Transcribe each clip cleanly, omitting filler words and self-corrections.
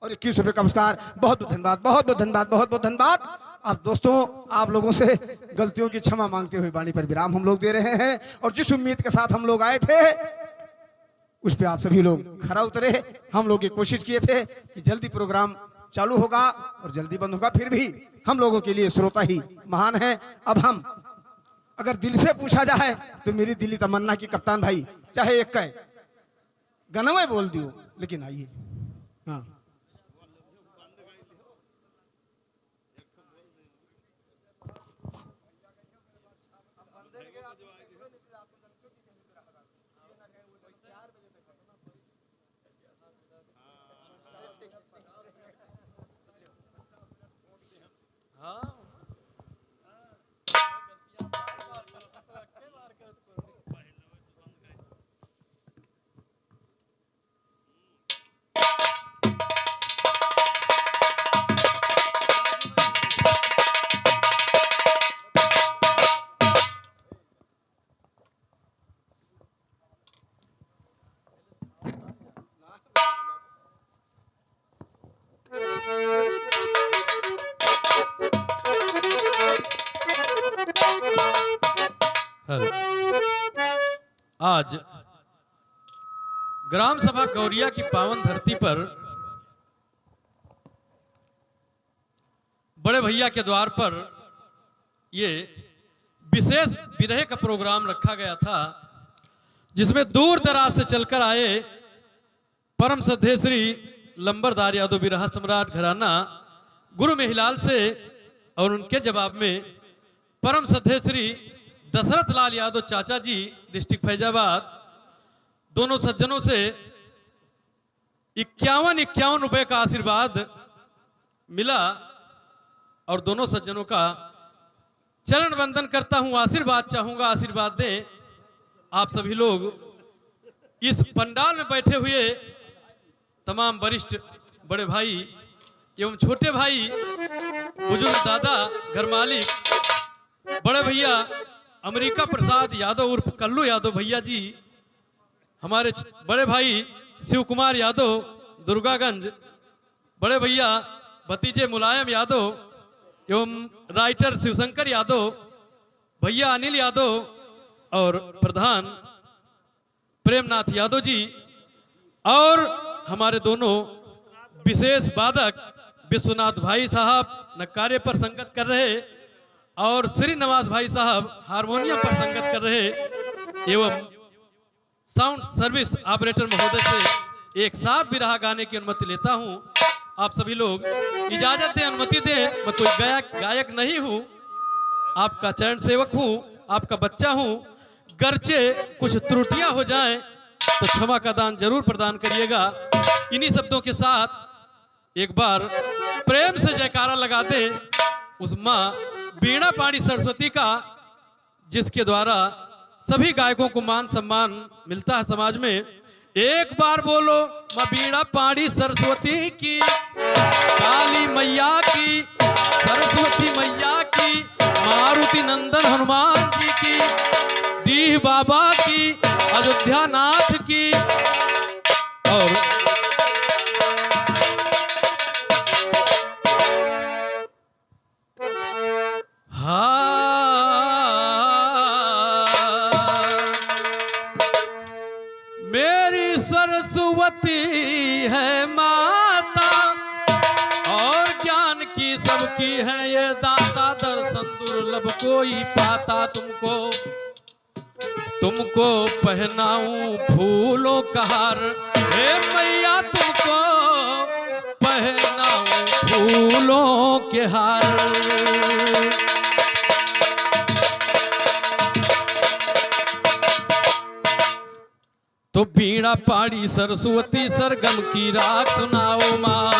और 21 रुपए का पुरस्कार। बहुत बहुत धन्यवाद, बहुत बहुत धन्यवाद, बहुत बहुत धन्यवाद। अब दोस्तों आप लोगों से गलतियों की क्षमा मांगते हुए वाणी पर विराम हम लोग दे रहे हैं। और जिस उम्मीद के साथ हम लोग आए थे उस पे आप सभी लोग खरा उतरे। हम लोग ये कोशिश किए थे कि जल्दी प्रोग्राम चालू होगा और जल्दी बंद होगा, फिर भी हम लोगों के लिए श्रोता ही महान है। अब हम अगर दिल से पूछा जाए तो मेरी दिली तमन्ना की कप्तान भाई चाहे एक कहे गनवे बोल दियो, लेकिन आइए। हाँ आज ग्राम सभा गौरिया की पावन धरती पर बड़े भैया के द्वार पर ये विशेष विरह का प्रोग्राम रखा गया था, जिसमें दूर दराज से चलकर आए परम श्रद्धेय श्री लंबरदार यादव बिरहा सम्राट घराना गुरु मेहिलाल से, और उनके जवाब में परम श्रद्धेय श्री दशरथ लाल यादव चाचा जी डिस्ट्रिक्ट फैजाबाद, दोनों सज्जनों से 51 रुपए का आशीर्वाद मिला। और दोनों सज्जनों का चरण वंदन करता हूं, आशीर्वाद चाहूंगा, आशीर्वाद दें। आप सभी लोग इस पंडाल में बैठे हुए तमाम वरिष्ठ बड़े भाई एवं छोटे भाई, बुजुर्ग दादा, घर मालिक, बड़े भैया अमेरिका प्रसाद यादव उर्फ कल्लू यादव भैया जी, हमारे बड़े भाई शिव कुमार यादव दुर्गागंज, बड़े भैया भतीजे मुलायम यादव एवं राइटर शिवशंकर यादव, भैया अनिल यादव और प्रधान प्रेमनाथ यादव जी, और हमारे दोनों विशेष वादक विश्वनाथ भाई साहब नक्कारे पर संगत कर रहे, और श्री नवाज भाई साहब हारमोनियम पर संगत कर रहे, एवं साउंड सर्विस ऑपरेटर महोदय से एक साथ बिरहा गाने की अनुमति लेता हूं। आप सभी लोग इजाजत दें, अनुमति दें। मैं कोई गायक नहीं हूं, आपका चरण सेवक हूं, आपका बच्चा हूं। गर्चे कुछ त्रुटियां हो जाएं तो क्षमा का दान जरूर प्रदान करिएगा। इन्हीं शब्दों के साथ एक बार प्रेम से जयकारा लगा दें उस मां बीणा पाणी सरस्वती का, जिसके द्वारा सभी गायकों को मान सम्मान मिलता है समाज में। एक बार बोलो मां बीणा पाणी सरस्वती की, काली मैया की, सरस्वती मैया की, मारुति नंदन हनुमान जी की, दीह बाबा की, अयोध्या नाथ की। और मेरी सरस्वती है माता और ज्ञान की सबकी है ये दाता, दर्शन दुर्लभ कोई पाता। तुमको पहनाऊं फूलों का हार, हे मैया तुमको पहनाऊं फूलों के हार। तो बीणा पाणी सरस्वती सरगम की राग सुनाओ माँ,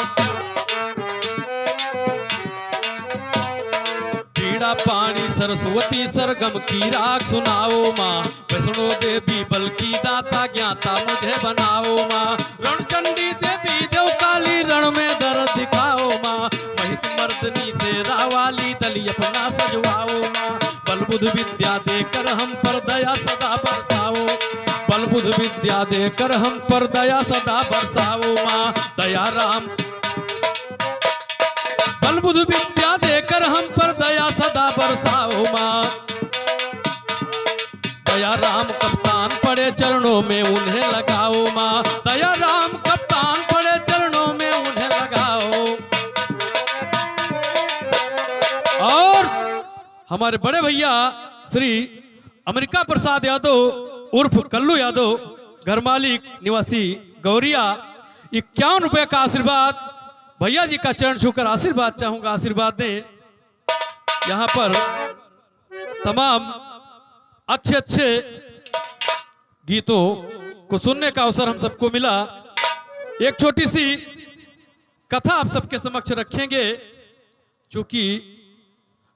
बीणा पाणी सरस्वती सरगम की राग सुनाओ माँ। वैष्णो देवी बल्कि दाता ज्ञाता मुझे बनाओ माँ। रणचंडी देवी देव काली रण में दर्द दिखाओ माँ। महिष मर्दनी से रावाली दली अपना सजवाओ माँ। बल बुध विद्या देकर हम पर दया सदा बरसाओ, बल बुध विद्या देकर हम पर दया सदा बरसाओ माँ। दया राम बल बुद्धि विद्या देकर हम पर दया सदा बरसाओ माँ। दया राम कप्तान पड़े चरणों में उन्हें लगाओ माँ। दया राम कप्तान पड़े चरणों में उन्हें लगाओ। और हमारे बड़े भैया श्री अमेरिका प्रसाद यादव उर्फ कल्लू यादव, घर मालिक निवासी गौरिया, 51 रुपए का आशीर्वाद। भैया जी का चरण छूकर आशीर्वाद चाहूंगा, आशीर्वाद दें। यहां पर तमाम अच्छे अच्छे गीतों को सुनने का अवसर हम सबको मिला। एक छोटी सी कथा आप सबके समक्ष रखेंगे। चूंकि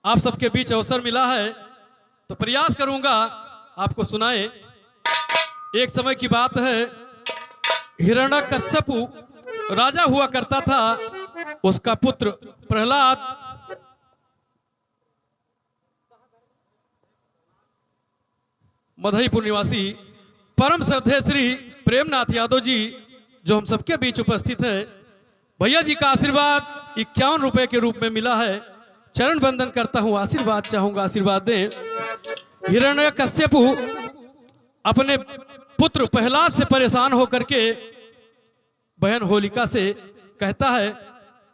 आप सबके बीच अवसर मिला है तो प्रयास करूंगा आपको सुनाए। एक समय की बात है, हिरण्यकश्यप राजा हुआ करता था। उसका पुत्र प्रहलाद मधईपुर निवासी परम श्रद्धेय श्री प्रेमनाथ यादव जी, जो हम सबके बीच उपस्थित है, भैया जी का आशीर्वाद 51 रुपए के रूप में मिला है। चरण बंदन करता हूं, आशीर्वाद चाहूंगा, आशीर्वाद दें। हिरण्यकश्यप अपने पुत्र प्रहलाद से परेशान होकर के बहन होलिका से कहता है।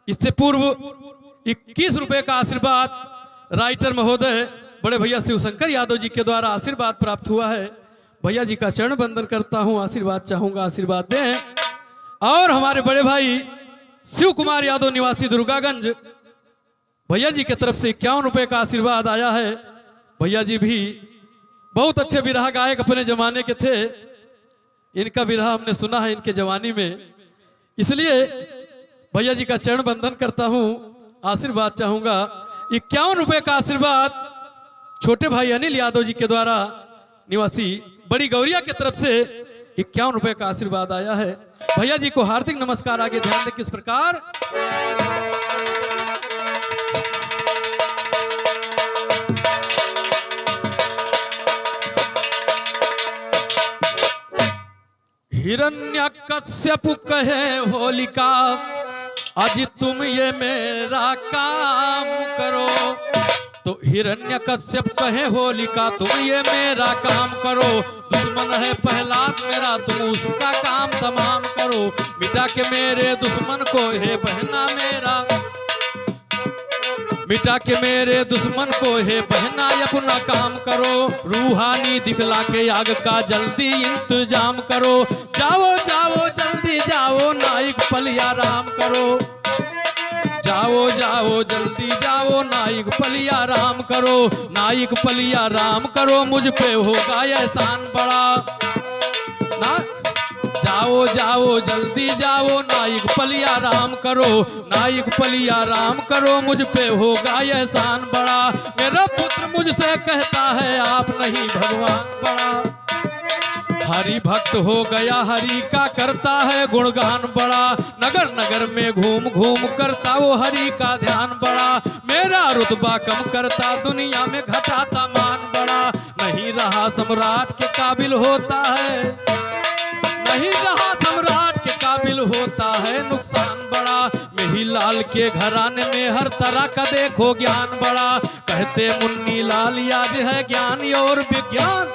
इससे पूर्व 21 रुपए का आशीर्वाद राइटर महोदय बड़े भैया शिवशंकर यादव जी के द्वारा आशीर्वाद प्राप्त हुआ है। भैया जी का चरण बंदन करता हूं, आशीर्वाद चाहूंगा, आशीर्वाद दें। और हमारे बड़े भाई शिव कुमार यादव निवासी दुर्गागंज, भैया जी की तरफ से 51 रुपए का आशीर्वाद आया है। भैया जी भी बहुत अच्छे विरह गायक अपने जमाने के थे। इनका विरह हमने सुना है इनके जवानी में, इसलिए भैया जी का चरण बंदन करता हूं, आशीर्वाद चाहूंगा। 51 रुपए का आशीर्वाद छोटे भाई अनिल यादव जी के द्वारा निवासी बड़ी गौरिया की तरफ से 51 रुपए का आशीर्वाद आया है। भैया जी को हार्दिक नमस्कार। आगे ध्यान दें किस प्रकार। हिरण्यकश्यप कहे होलिका, आज तुम ये मेरा काम करो। तो हिरण्यकश्यप कहे होलिका, तुम ये मेरा काम करो। दुश्मन है प्रहलाद मेरा, तुम उसका काम तमाम करो। मिटा के मेरे दुश्मन को हे बहना मेरा, मिटा के मेरे दुश्मन को हे बहना अपना काम करो। रूहानी दिखला के आग का जल्दी इंतजाम करो। जाओ जाओ जल्दी जाओ, नाइक पलिया राम करो। जाओ जाओ जल्दी जाओ, नाइक पलिया राम करो। नाइक पलिया राम करो, मुझ पे होगा एहसान बड़ा ना। जाओ जाओ जल्दी जाओ, नाइक पलिया राम करो। नाइक पलिया राम करो, मुझ पे होगा एहसान बड़ा। मेरा पुत्र मुझसे कहता है आप नहीं भगवान बड़ा। हरि भक्त हो गया हरि का, करता है गुणगान बड़ा। नगर नगर में घूम घूम करता वो हरि का ध्यान बड़ा। मेरा रुतबा कम करता, दुनिया में घटाता मान बड़ा। नहीं रहा सम्राट के काबिल होता है, नहीं रहा सम्राट के काबिल होता है नुकसान बड़ा। मेही लाल के घराने में हर तरह का देखो ज्ञान बड़ा। कहते मुन्नी लाल आज है ज्ञान और विज्ञान।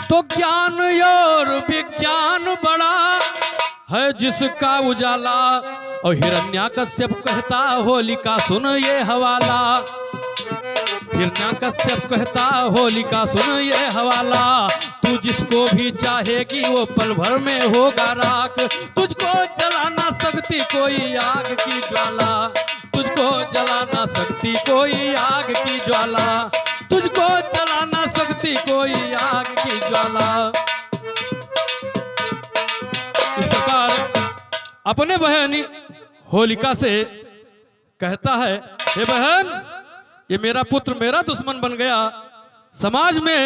तो ज्ञान और विज्ञान बड़ा है जिसका उजाला। और हिरण्यकश्यप कहता होलिका सुन ये हवाला। हिरण्यकश्यप कहता होलिका सुन ये हवाला। तू जिसको भी चाहेगी वो पल भर में होगा राख। तुझको जला ना सकती कोई आग की ज्वाला। तुझको जला ना सकती कोई आग की ज्वाला। तुझको जला ना सकती कोई आग की ज्वाला। इस प्रकार अपने बहन होलिका से कहता है, हे बहन, ये मेरा पुत्र मेरा दुश्मन बन गया। समाज में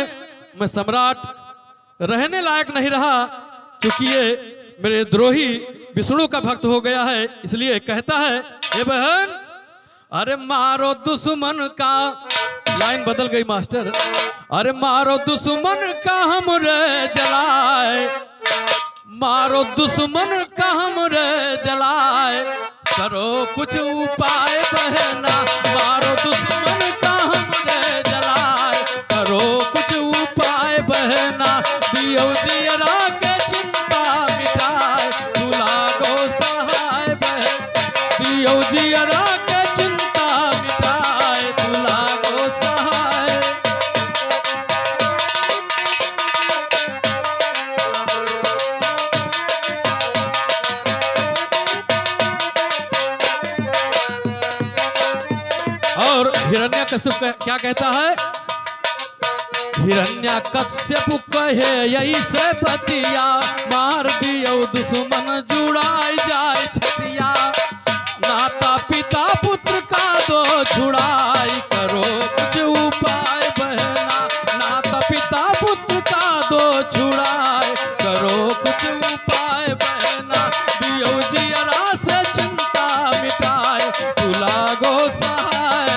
मैं सम्राट रहने लायक नहीं रहा, क्योंकि ये मेरे द्रोही विष्णु का भक्त हो गया है। इसलिए कहता है, हे बहन, अरे मारो दुश्मन का लाइन बदल गई मास्टर। अरे मारो दुश्मन का हमरे जलाए, मारो दुश्मन का हमरे जलाए, करो कुछ उपाय बहना, मारो दुश्मन का हमरे जलाए, करो कुछ उपाय बहना, दियो दियरा के चिंता मिटाए, तुला गो सहाय बहन, दियो दियरा के चिंता मिटाए, तुला गो सहाय। और हिरण्यकश्यप क्या कहता है? हिरण्यकश्यप कहे यही से पतिया, मार दियो दुश्मन जुड़ाई जाए छतिया, नाता पिता पुत्र का दो छुड़ाई, करो कुछ उपाय बहना, नाता पिता पुत्र का दो छुड़ाई, करो कुछ उपाय बहना, दियो जियरा से चिंता मिटाए, तुला गो सहाय।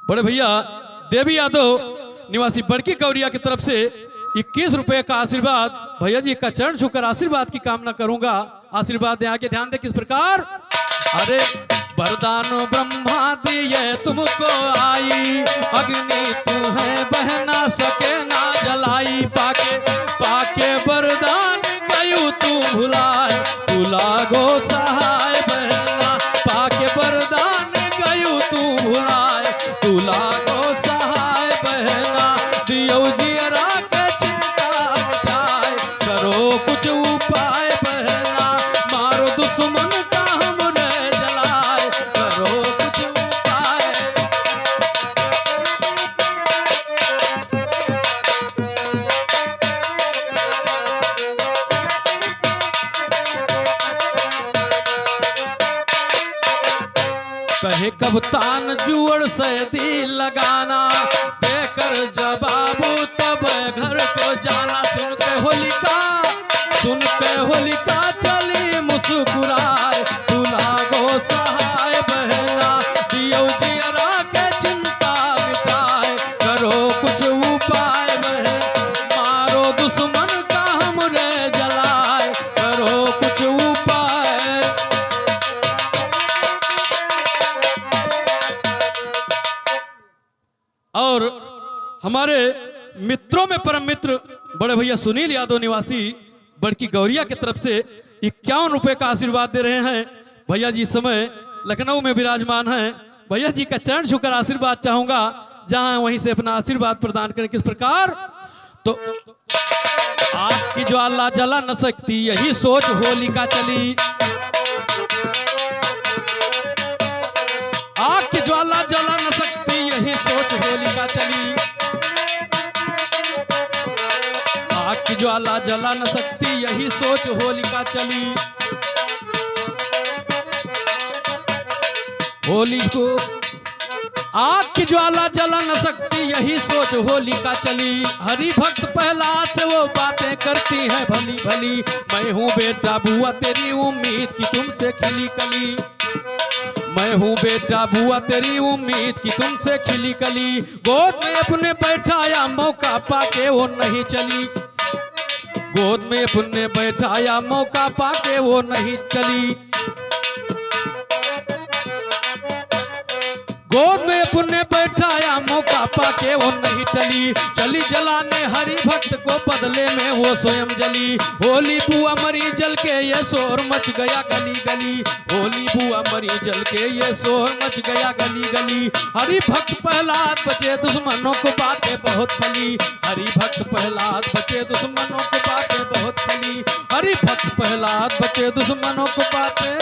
बड़े भैया देवी यादव निवासी बड़की गौरिया की तरफ से 21 रुपए का आशीर्वाद, भैया जी का चरण छूकर आशीर्वाद की कामना करूंगा। आशीर्वाद दे, आगे ध्यान दे किस प्रकार। अरे वरदान ब्रह्मा दिए तुमको आई, अग्नि तुम्हें बह ना सके ना जलाई, पाके पाके वरदान गयु तू भुलाए, तुला गो सहाय बहना, पाके वरदान गयु तू भुलाए, तुला गो सहाय बहना, दियो जियरा के चिंता मिटाए, करो कुछ उपाय बहना, मारो दुश्मन का हमरे जलाए, करो कुछ उपाय। कहे कप्तान जुअड़ से दिल लगाना, देकर जवाबू तब घर को जाना, सुन के होलिका चली मुस्कुराए, तुला गो सहाय बहना, दियो जियरा के चिंता मिटाए, करो कुछ उपाय बहन, मारो दुश्मन का हमरे जलाए, करो कुछ उपाय। और हमारे मित्रों में परम मित्र बड़े भैया सुनील यादव निवासी बड़की गौरिया की तरफ से 51 रुपए का आशीर्वाद दे रहे हैं। भैया जी इस समय लखनऊ में विराजमान हैं। भैया जी का चरण छूकर आशीर्वाद चाहूंगा, जहां वहीं से अपना आशीर्वाद प्रदान करें। किस प्रकार? तो आग की ज्वाला जला न सकती, यही सोच होलिका चली, आग की ज्वाला जला न सकती, यही सोच होलिका चली, आग की ज्वाला जला न सकती, यही सोच होलिका चली, होली को आग की ज्वाला जला न सकती, यही सोच होलिका चली, हरि भक्त प्रहलाद से वो बातें करती हैं भली भली, मैं हूँ बेटा बुआ तेरी उम्मीद की तुमसे खिली कली, मैं हूँ बेटा बुआ तेरी उम्मीद की तुमसे खिली कली, गोद में अपने बैठाया मौका पाके वो नहीं चली, गोद में अपने बैठाया मौका पाके वो नहीं चली, गोद में अपने बैठाया मौका पाके वो नहीं टली, चली जलाने हरि भक्त को बदले में वो स्वयं जली, होली बुआ मरी जल के ये शोर मच गया गली गली, होली बुआ मरी जल के ये शोर मच गया गली गली, हरि भक्त प्रहलाद बचे दुश्मनों को बातें बहुत फली, हरि भक्त प्रहलाद बचे दुश्मनों को बातें बहुत फली, हरि भक्त प्रहलाद बचे दुश्मनों को बातें।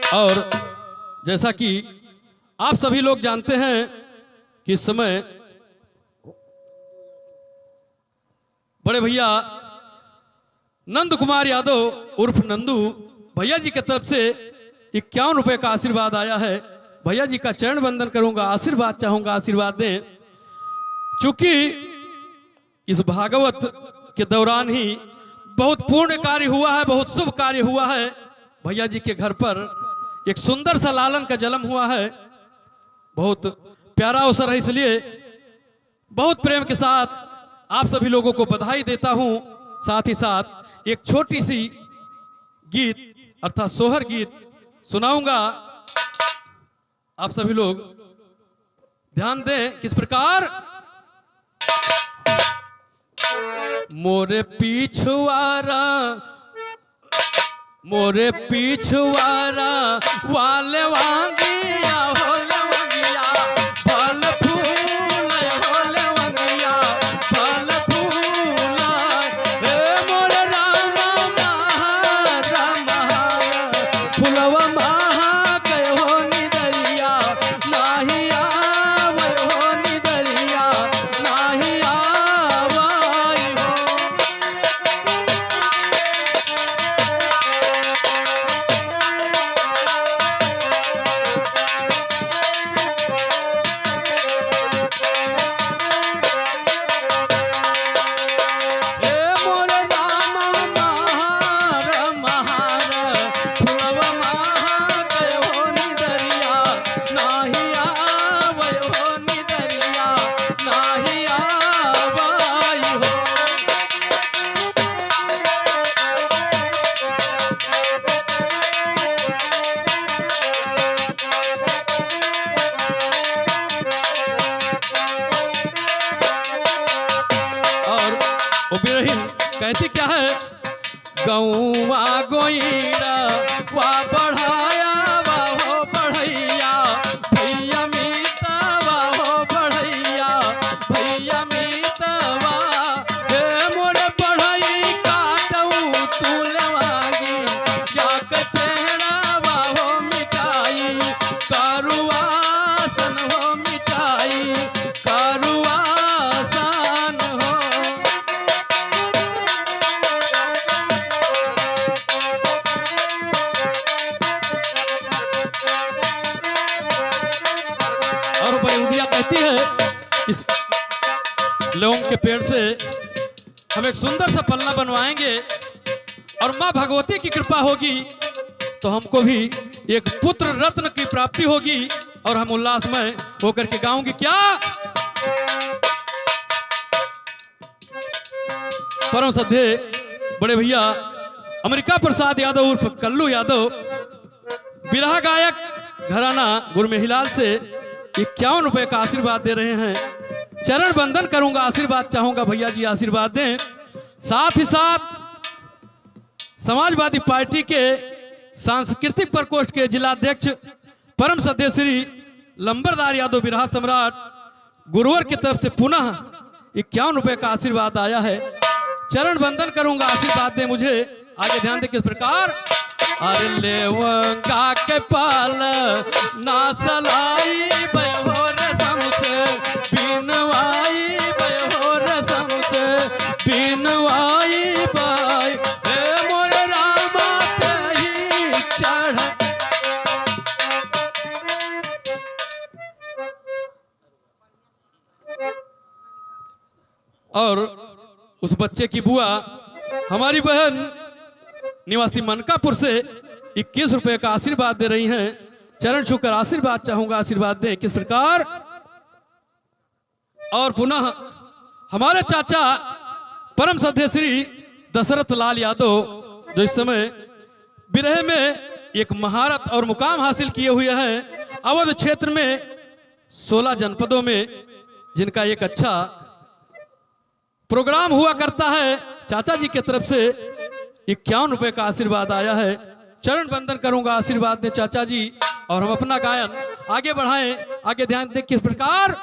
और जैसा कि आप सभी लोग जानते हैं कि इस समय बड़े भैया नंद कुमार यादव उर्फ नंदू भैया जी की तरफ से 51 रुपए का आशीर्वाद आया है। भैया जी का चरण वंदन करूंगा, आशीर्वाद चाहूंगा, आशीर्वाद दें। चूंकि इस भागवत के दौरान ही बहुत पूर्ण कार्य हुआ है, बहुत शुभ कार्य हुआ है। भैया जी के घर पर एक सुंदर सा लालन का जन्म हुआ है, बहुत प्यारा अवसर है, इसलिए बहुत प्रेम के साथ आप सभी लोगों को बधाई देता हूं। साथ ही साथ एक छोटी सी गीत अर्थात सोहर गीत सुनाऊंगा, आप सभी लोग ध्यान दें। किस प्रकार मोरे पिछवारा वाले वांगिया हो लवंगिया फल फूल हो लवंगिया फल फूल हे मोरे रामा फुलवा महा गए हो निदरिया नाही आवे हो निदरिया नाही आवाई हो। कहती क्या है, गौवा गोईरा वा बढ़ाया वा हो बढ़ैया भैया मीतवा हो बढ़ैया भैया मीतवा हे मोरे बढ़ई काटऊ तू लवागी या के पेड़ावा हो मिटाई करुआसन हो मिटाई करुआसन हो। और बयूदिया कहती है, इस लौंग के पेड़ से हम एक सुंदर सा पलना बनवाएंगे और माँ भगवती की कृपा होगी तो हमको भी एक पुत्र रत्न की प्राप्ति होगी और हम उल्लासमय होकर के गाऊंगी। क्या परम श्रद्धे बड़े भैया अमेरिका प्रसाद यादव उर्फ कल्लू यादव बिरहा गायक घराना गुरमेहिलाल से 51 रुपए का आशीर्वाद दे रहे हैं। चरण बंदन करूंगा, आशीर्वाद चाहूंगा, भैया जी आशीर्वाद दें। साथ ही साथ समाजवादी पार्टी के सांस्कृतिक प्रकोष्ठ के जिलाध्यक्ष परम श्रद्धेय श्री लंबरदार यादव बिरहा सम्राट गुरुवर की तरफ से पुनः 51 रुपए का आशीर्वाद आया है। चरण बंदन करूंगा, आशीर्वाद दें मुझे। आगे ध्यान दें किस प्रकार, अरे लेवंगा के पाल ना सलाई बहोर समसे बिनवाई बहोर समसे बिनवाई बाई हे मोरे रामा तेही चढ़। और उस बच्चे की बुआ हमारी बहन निवासी मनकापुर से 21 रुपए का आशीर्वाद दे रही हैं। चरण छूकर आशीर्वाद चाहूंगा, आशीर्वाद दें। किस प्रकार, और पुनः हमारे चाचा परम श्रद्धेय श्री दशरथ लाल यादव जो इस समय बिरहे में एक महारत और मुकाम हासिल किए हुए हैं, अवध क्षेत्र में 16 जनपदों में जिनका एक अच्छा प्रोग्राम हुआ करता है। चाचा जी की तरफ से 51 रुपए का आशीर्वाद आया है। चरण बंदन करूंगा, आशीर्वाद दें चाचा जी और हम अपना गायन आगे बढ़ाएं। आगे ध्यान दें किस प्रकार,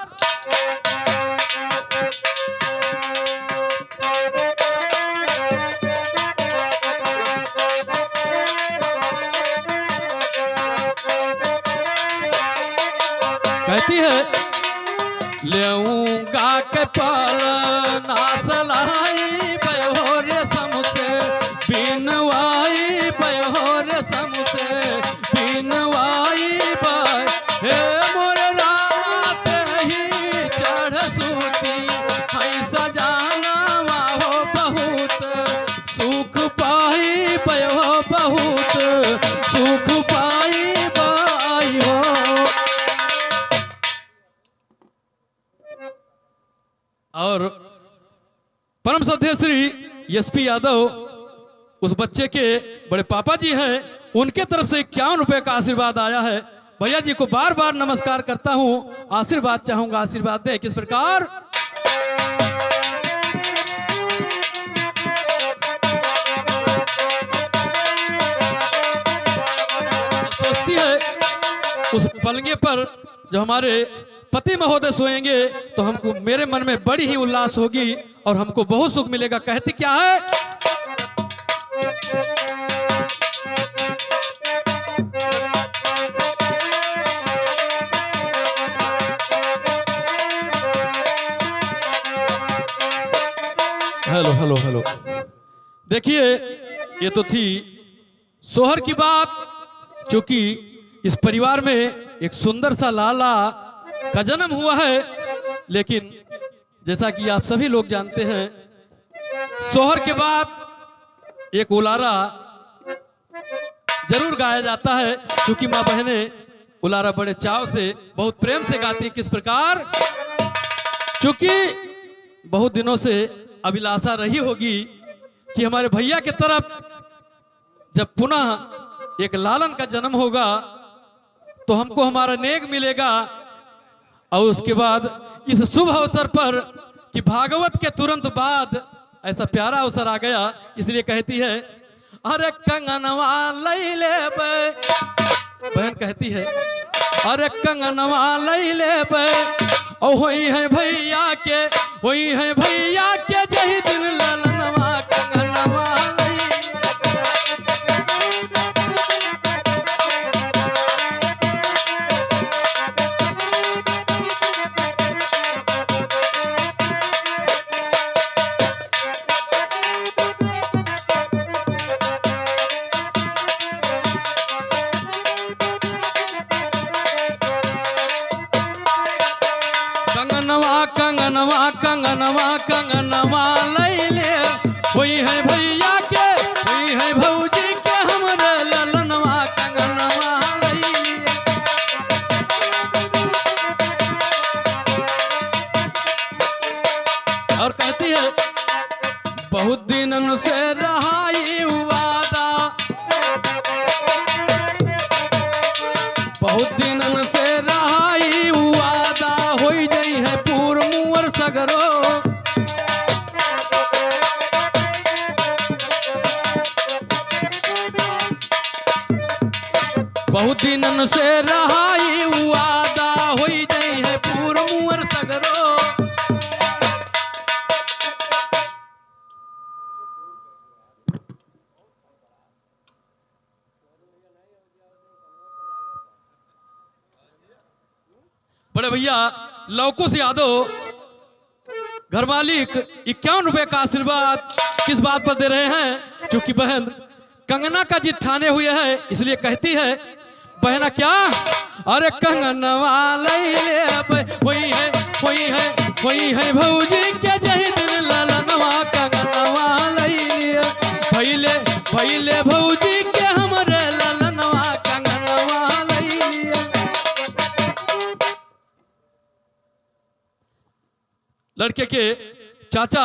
कहती है लेऊंगा के पाल ना सलाई बहोर समसे बिनवाई बहोर समसे बिनवाई बाय हे एसपी यादव उस बच्चे के बड़े पापा जी हैं, उनके तरफ से 51 रुपए का आशीर्वाद आया है। भैया जी को बार बार नमस्कार करता हूं, आशीर्वाद चाहूंगा, आशीर्वाद दे। किस प्रकार सोचती है उस पलंगे पर जो हमारे पति महोदय सोएंगे तो हमको, मेरे मन में बड़ी ही उल्लास होगी और हमको बहुत सुख मिलेगा। कहती क्या है? Hello hello hello. देखिए, ये तो थी सोहर की बात, क्योंकि इस परिवार में एक सुंदर सा लाला का जन्म हुआ है। लेकिन जैसा कि आप सभी लोग जानते हैं, सोहर के बाद एक उलारा जरूर गाया जाता है, क्योंकि माँ बहने उलारा बड़े चाव से, बहुत प्रेम से गाती। किस प्रकार? क्योंकि बहुत दिनों से अभिलाषा रही होगी कि हमारे भैया की तरफ जब पुनः एक लालन का जन्म होगा तो हमको हमारा नेक मिलेगा। और उसके बाद इस शुभ अवसर पर कि भागवत के तुरंत बाद ऐसा प्यारा अवसर आ गया, इसलिए कहती है, अरे कंगनवा लई ले बे। बहन कहती है, अरे कंगनवा लई ले बे, ओ होई है भैया के, होई है भैया के जही दिन ललनवा कंगनवा लई। कंगनवा कंगनवा कंगनवा लई ले, वही है भैया के, वही है भौजी के, हमरे ललनवा कंगनवा लई ले। और कहती है, बहुत दिनन से रहाई वादा, बहुत दिनन से रहाई वादा, होई जई है पूर मुअर सगरो। बहुत दिनन से रहाई वादा, होई जई है पूर मुअर सगरो। बड़े भैया लवकुश यादव घर मालिक 51 रुपए का आशीर्वाद किस बात पर दे रहे हैं? क्योंकि बहन कंगना का जिद ठाने हुए है, इसलिए कहती है, बहना क्या? अरे कंगनवा लई ले, वही है, वही है, वही है भौजी के जही दिन ललनवा कंगनवा लई ले, भैले भैले भौजी के हमरे ललनवा कंगनवा लई ले। लड़के के चाचा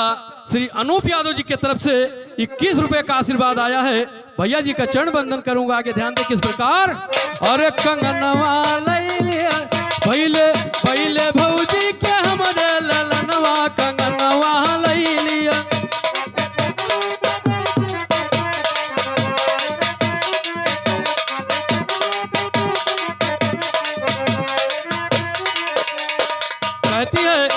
श्री अनूप यादव जी की तरफ से 21 रुपए का आशीर्वाद आया है। भैया जी का चरण बंदन करूंगा, आगे ध्यान दे। किस प्रकार? अरे कंगनवा लई लिया, भैले भैले भौजी के हमरे ललनवा कंगनवा लई लिया। कहती है,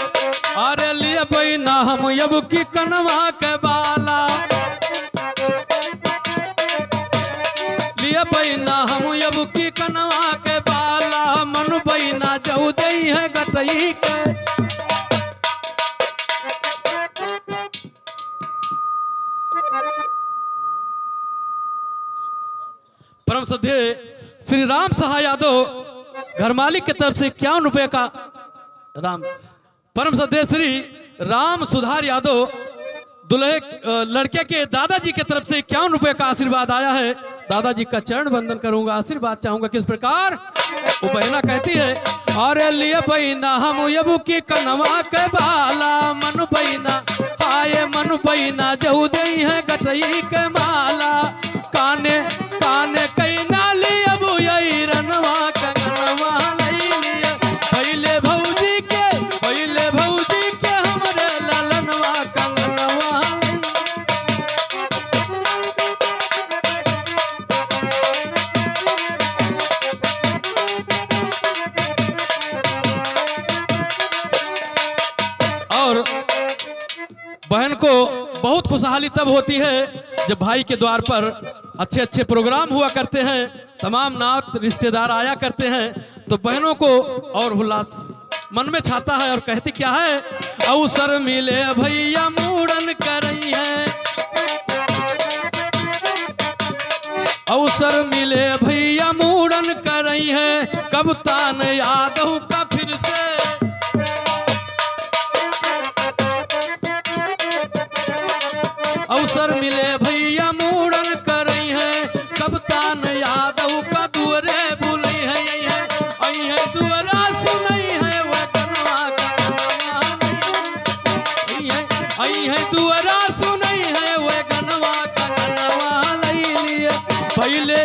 अरे लिए बैना हम यब की कनवा के बाला, लिए बैना हम यब की कनवा के बाला, मन बैना जाऊ दई है गटई के। परम श्रद्धेय श्री राम सहाय यादव घर मालिक की तरफ से 51 रुपए का, राम परम श्रद्धेय श्री राम सुधार यादव दुल्हे लड़के के दादाजी की तरफ से 51 रुपए का आशीर्वाद आया है। दादाजी का चरण बंदन करूंगा, आशीर्वाद चाहूंगा। किस प्रकार? वो बहना कहती है, अरे लिए बहना हम यबू की कनवा के बाला, मनु बहना आए मनु बहना जहू दई है गटई के माला, काने काने कई नाली अबू यही रनवा कंगनवा लई लिए, पहले भौजी के हमरे ललनवा कंगनवा लई। और बहन को बहुत खुशहाली तब होती है जब भाई के द्वार पर अच्छे अच्छे प्रोग्राम हुआ करते हैं, तमाम नात रिश्तेदार आया करते हैं, तो बहनों को और उल्लास मन में छाता है और कहती क्या है, अवसर मिले भैया मूड़न करई है, अवसर मिले भैया मूड़न करई है, कब तान यादव का फिर से, अवसर मिले भैया मूड़न करई है, कब तान यादव का दुअरे बुलई है, आई है दुअरा सुनई है वह कनवा कनवा, आई है दुअरा सुनई है वह कनवा कनवा लई लिए, पहले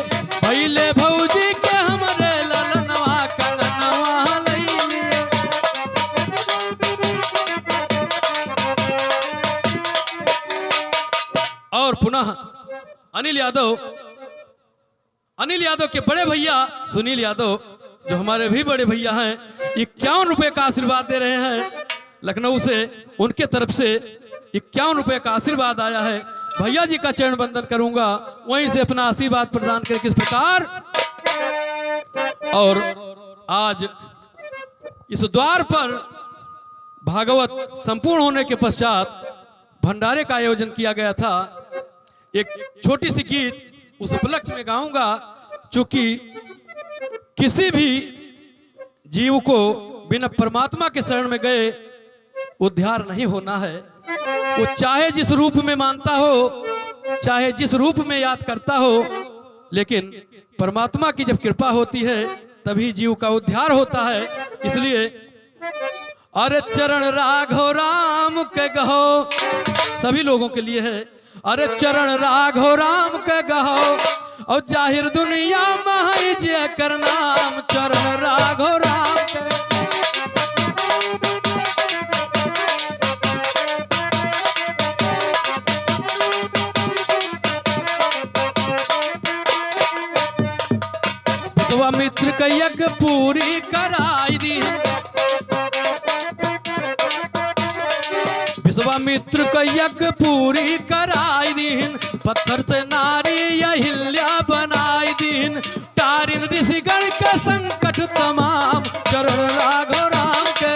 भौजी के हमरे ललनवा कनवा लई लिए। और पुनः अनिल यादव के बड़े भैया सुनील यादव, जो हमारे भी बड़े भैया हैं, 51 रुपए का आशीर्वाद दे रहे हैं लखनऊ से, उनके तरफ से 51 रुपए का आशीर्वाद आया है। भैया जी का चरण वंदन करूंगा, वहीं से अपना आशीर्वाद प्रदान करें किस प्रकार। और आज इस द्वार पर भागवत संपूर्ण होने के पश्चात भंडारे का आयोजन किया गया था। एक छोटी सी गीत उस उपलक्ष्य में गाऊंगा, चूंकि किसी भी जीव को बिना परमात्मा के शरण में गए उद्धार नहीं होना है। वो चाहे जिस रूप में मानता हो, चाहे जिस रूप में याद करता हो, लेकिन परमात्मा की जब कृपा होती है तभी जीव का उद्धार होता है। इसलिए अरे चरण राघव राम के गहो, सभी लोगों के लिए है, अरे चरण राघव राम के गहो, और जाहिर दुनिया में जय कर नाम, चरण राघव राम के। विश्वामित्र का यज्ञ पूरी कराई दी, विश्वामित्र का यज्ञ पूरी कराई दीन, पत्थर से नारी अहिल्या बनाई दीन, तारिन ऋषिगण के संकट तमाम, चरण राघव राम के,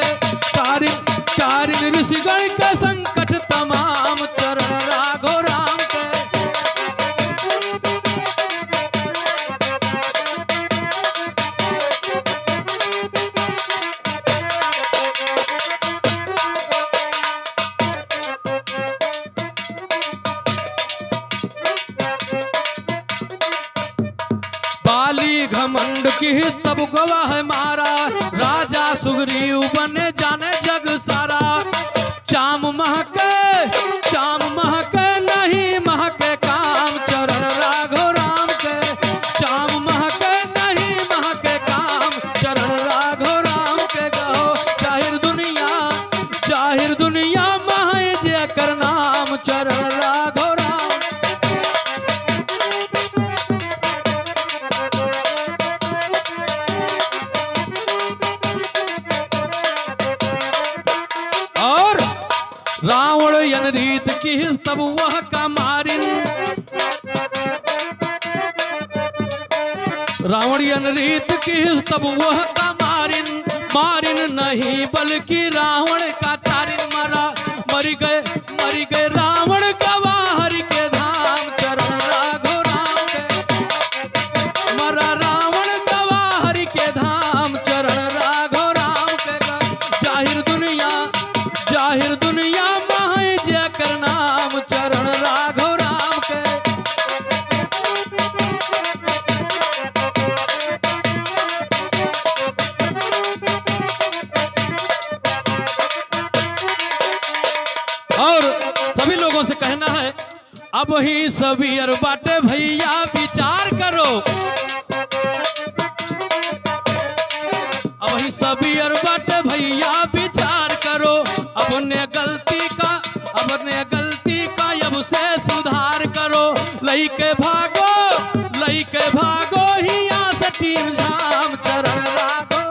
तारिन ऋषिगण के संकट तमाम, चरण राघव राम के। घमंड की तब गवाह मारा, राजा सुग्रीव बने जाने जग सारा, चाम महके नहीं महके काम, चरण राघव राम के, चाम महके नहीं महके काम, चरण राघव राम के गहो, जाहिर दुनिया मह जय कर नाम, चरण राघव राम। रावण यन रीत की तब वह का मारिन, रावण यन रीत की तब वह का मारिन नहीं बल्कि रावण का तारिन, मरी गए रावण गवाहर के धाम, चरण राघव राम के, मरा रावण गवाहर के धाम, चरण राघव राम के। जाहिर दुनिया मह जय कर नाम, चरण राघव राम के। अब ही सभी अर बाटे भैया विचार करो, अब ही सभी अर बाटे भैया विचार करो, अपने गलती का अब से सुधार करो। लइके भागो हिया से टीम झाम चरण रागो,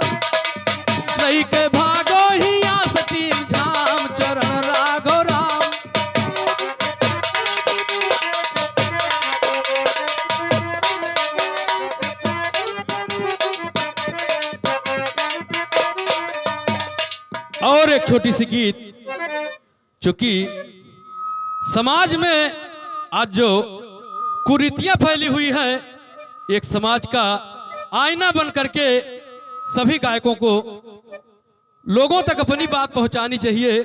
लइके भागो हिया से टीम झाम चरण राघो राम। और एक छोटी सी गीत, चूंकि समाज में आज जो कुरीतियां फैली हुई है, एक समाज का आईना बन करके सभी गायकों को लोगों तक अपनी बात पहुंचानी चाहिए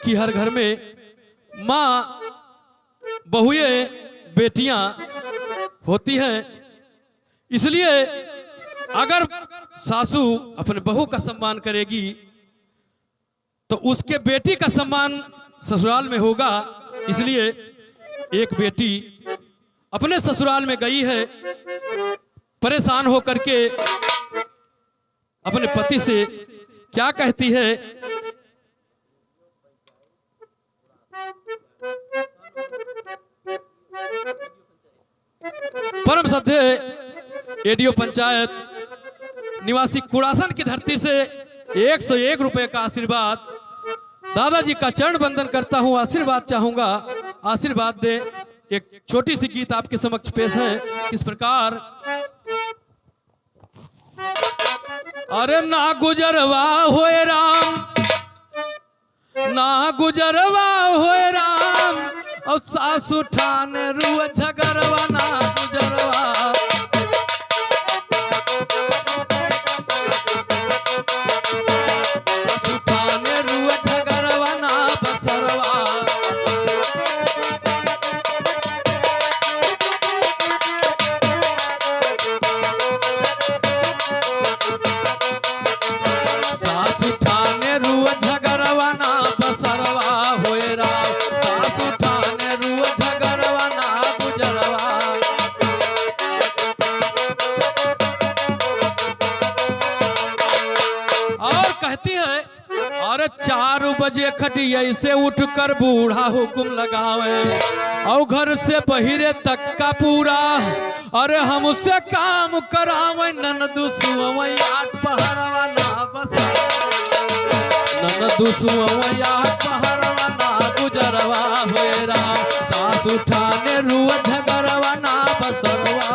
कि हर घर में माँ बहुएं बेटियां होती हैं। इसलिए अगर सासू अपने बहू का सम्मान करेगी तो उसके बेटी का सम्मान ससुराल में होगा। इसलिए एक बेटी अपने ससुराल में गई है, परेशान होकर के अपने पति से क्या कहती है, परम श्रद्धेय एडीओ पंचायत निवासी कुड़ासन की धरती से 101 रुपए का आशीर्वाद, दादाजी का चरण बंदन करता हूं, आशीर्वाद चाहूंगा, आशीर्वाद दे। एक छोटी सी गीत आपके समक्ष पेश है इस प्रकार। अरे ना गुजरवा होए राम, ना गुजरवा होए राम, और सासु ठान रुआ झगरवा ना गुजरवा। अरे 4 बजे खटिया से उठकर बूढ़ा हुक्म लगावे, और घर से बहिरे तक का पूरा, अरे हमसे काम करावे। ननदू सुवै 8 पहरवा ना बस, ननदू सुवै 8 पहरवा ना गुजरवा होए राम, सासु ठाने रुआ झगरवा ना बसरवा।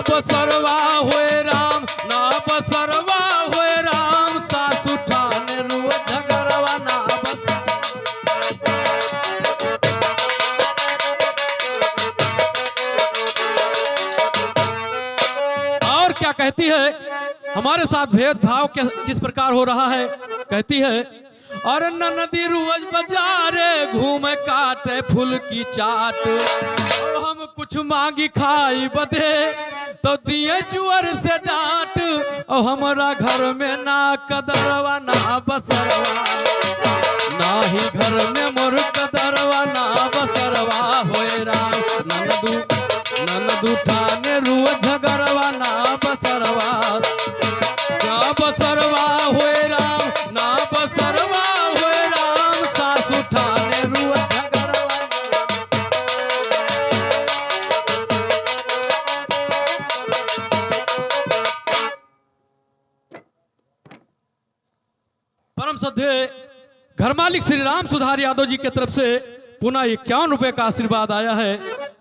बसरवा होए राम, ना बसरवा होए राम, सासु ठाने रुआ झगरवा ना बस। और क्या कहती है, हमारे साथ भेदभाव किस प्रकार हो रहा है, कहती है और ननदी रोज बाजारे घूम काटे फूल की चाट, हम कुछ मांगी खाई बदे तो दिए जुअर से डांट, और हमारा घर में ना कदरवा ना बसरवा, ना ही घर में मोर कदरवा ना बसरवा होए राम। ननदू ठाने रुआ झगरवा ना बसरवा, ना बसरवा होए राम, ना बसरवा होए राम, सासु ठाने रुआ झगरवा। परम श्रद्धेय घर मालिक श्री राम सुधार यादव जी की तरफ से पुनः 51 रुपए का आशीर्वाद आया है।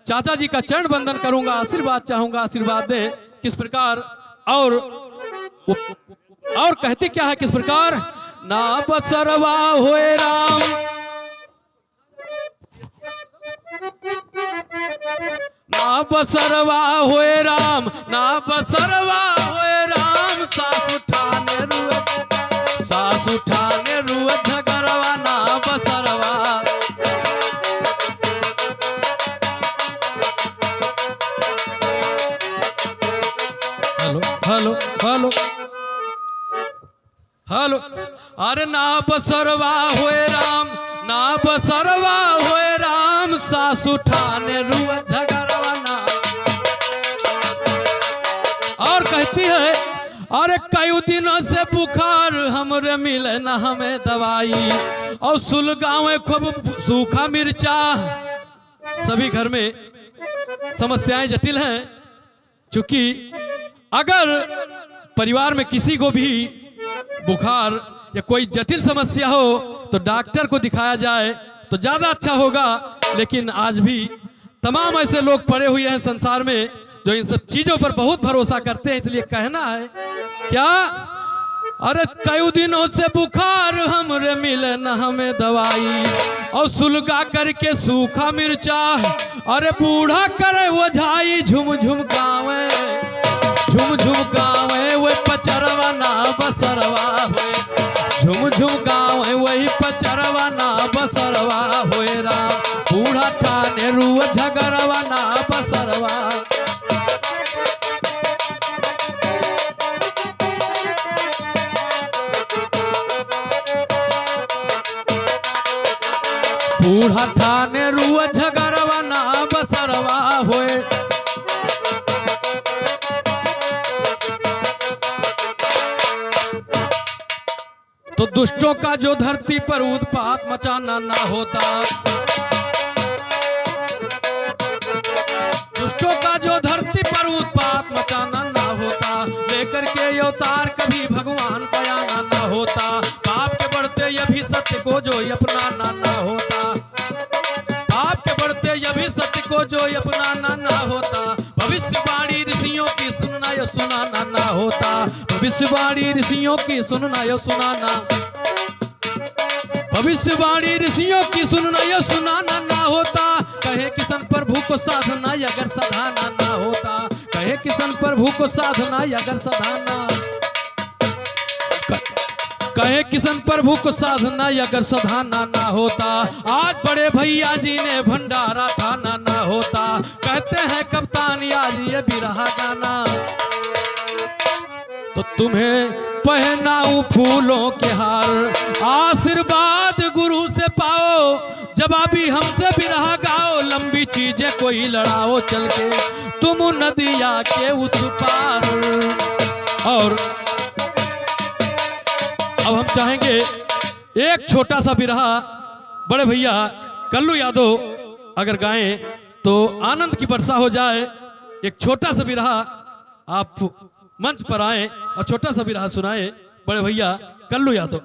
चाचा जी का चरण बंदन करूंगा, आशीर्वाद चाहूंगा, आशीर्वाद दे। किस प्रकार और कहते क्या है, किस प्रकार, ना बसरवा होए राम, ना बसरवा होए राम, ना बसरवा होए राम, सासु ठाने रुआ, सासु ठाने रुआ झगरवा ना बसरवा। हेलो अरे ना बसरवा होए राम, ना बसरवा होए राम, सासु ठाने रुआ झगड़वा ना। और कहती है अरे कई दिनों से बुखार हमरे मिले ना हमें दवाई, और सुलगावे खूब सूखा मिर्चा। सभी घर में समस्याएं जटिल हैं, क्योंकि अगर परिवार में किसी को भी बुखार या कोई जटिल समस्या हो तो डॉक्टर को दिखाया जाए तो ज्यादा अच्छा होगा। लेकिन आज भी तमाम ऐसे लोग पड़े हुए हैं संसार में जो इन सब चीजों पर बहुत भरोसा करते हैं। इसलिए कहना है क्या, अरे कई दिनों से बुखार हमरे मिले न हमें दवाई, और सुलगा करके सूखा मिर्चा, अरे बूढ़ा करे वो झाई, झुम झुम गावे, झुम झुम गावे वो पचरवा ना बसरवा होए, झुम झुम गावे वही पचरवा ना बसरवा होए राम, बूढ़ा ठाने रुआ झगड़वा ना बसरवा। बूढ़ा ठाने रुआ झगड़वा ना बसरवा होए। तो दुष्टों का जो धरती पर उत्पात मचाना ना होता, दुष्टों का जो धरती पर उत्पात मचाना ना होता, लेकर के अवतार कभी भगवान का आना ना होता, पाप के बढ़ते ये भी सत्य को जो अपनाना ना होता, पाप के बढ़ते ये भी सत्य को जो अपनाना ना होता, भविष्यवाणी ऋषियों की सुनना या सुनाना ना होता, भविष्यवाणी ऋषियों की सुनना या सुनाना, भविष्यवाणी ऋषियों की सुनना या सुनाना ना होता, कहे किशन प्रभु को साधना अगर सधाना ना होता, कहे किशन प्रभु को साधना अगर सधाना, कहे किशन प्रभु को साधना अगर सधाना ना होता, आज बड़े भैया जी ने भंडारा ठाना ना होता, कहते हैं कप्तान आज ये बिरहा गाना, तो तुम्हें पहनाऊं फूलों के हार, आशीर्वाद गुरु से पाओ, जब अभी हमसे बिरहा गाओ, लंबी चीजें कोई लड़ाओ चल के तुम नदिया के उस पार। और अब हम चाहेंगे एक छोटा सा बिरहा बड़े भैया कल्लू यादव अगर गाएं तो आनंद की वर्षा हो जाए। एक छोटा सा बिरहा आप मंच पर आए और छोटा सा बिरहा सुनाए बड़े भैया कल्लू यादव।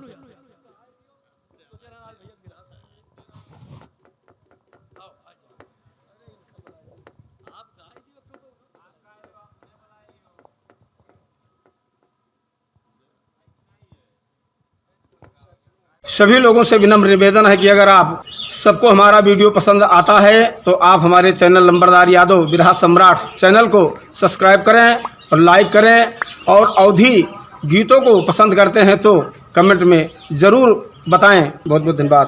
सभी लोगों से विनम्र निवेदन है कि अगर आप सबको हमारा वीडियो पसंद आता है तो आप हमारे चैनल नंबरदार यादव बिरहा सम्राट चैनल को सब्सक्राइब करें और लाइक करें, और अवधी गीतों को पसंद करते हैं तो कमेंट में ज़रूर बताएं। बहुत बहुत धन्यवाद।